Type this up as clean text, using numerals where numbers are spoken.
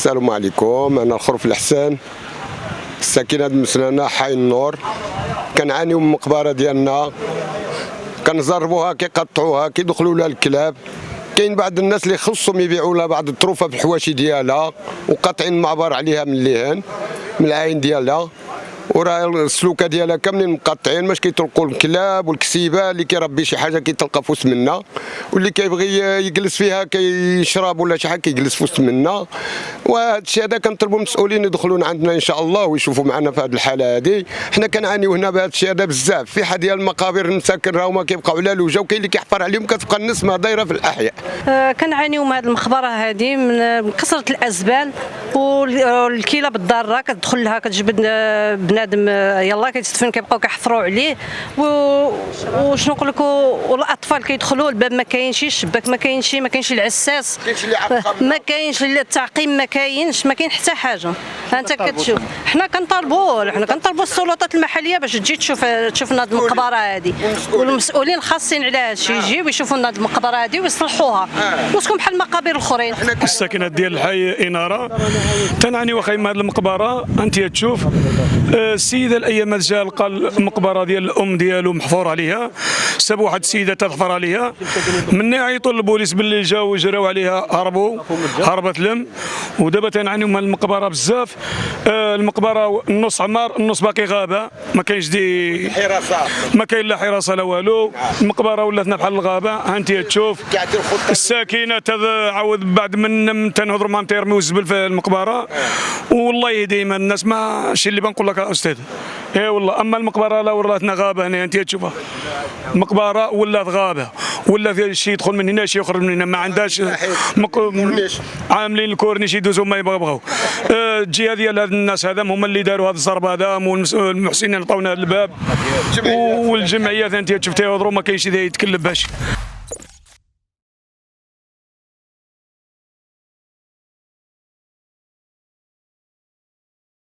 السلام عليكم. انا الخرف الحسن الساكنه بمسنانه حي النور. كنعانيو من المقبره ديالنا، كنزربوها كيقطعوها كيدخلوا لها الكلاب. كاين بعض الناس اللي خصهم يبيعوا لها بعض الطروفه في الحواشي ديالها وقاطعين المعبر عليها من الليهان من العين ديالها، وراه السلوكه ديالها كاملين مقطعين، باش كيطلقوا الكلاب والكسيبه اللي كيربي شي حاجه كيتلقى في وسط منا، واللي كيبغي يجلس فيها كيشرب ولا شي حاجه كيجلس في وسط منا. وهذا الشيء هذا كنطلبوا المسؤولين يدخلون عندنا ان شاء الله ويشوفوا معنا في هذه الحاله هذه. حنا كنعانيو هنا بهذا الشيء هذا بزاف، في حد ديال المقابر المساكن راهو ما كيبقاو على لوجه، وكاين اللي كيحفر عليهم كتبقى النسمه دايره في الاحياء. كنعانيو من هذه المقبره هذه من كثره الازبال والكلاب الضاره كتدخل لها كتجبد بنادم يلاه كيتدفن كيبقاو كيحفروا عليه وشنو نقول لك، والاطفال كيدخلوا الباب ما كاينش، الشباك ما كاينش العساس ما كاينش، التعقيم ما كاين حتى حاجه. انت كتشوف حنا كنطالبوا السلطات المحليه باش تجي تشوف لنا هذه المقبره هذه، والمسؤولين خاصين على هذا الشيء يجيو يشوفوا لنا هذه المقبره هذه ويصلحوها وتكون بحال المقابر الاخرين. الساكنه ديال الحي اناره تنعاني واخا من هذه المقبره. انت تشوف السيده الايام جا لقى المقبره ديال الام ديالو محفور عليها، ساب واحد السيده تظفر عليها، من يعيطوا للبوليس باللي جاوا وجراو عليها هربت لم. ودابا تنعانيو من المقبره بزاف. المقبره النص عمار النص باقي غابه، ما كاينش حراسه، ما كاين لا حراسه لا والو. المقبره ولاتنا بحال الغابه. انت تشوف الساكنه عاود بعد من تنهضروا معهم تيرميو الزبل في المقبره. والله يهدي الناس، ماشي اللي بنقول لك استاذ. اي والله. اما المقبره لا ولاتنا غابه هنا، انت تشوفها المقبره ولات غابه، ولا شي يدخل من هنا شي يخرج من هنا، ما عندهاش عاملين الكورنيش يدوزوا ما يبغاو. الجهه ديال هاد الناس هذا هما اللي داروا هذا الزرب هذا، والمحسنين عطاونا الباب، والجمعيات انت شفتيها يهضروا ما كاينش يتكلم باش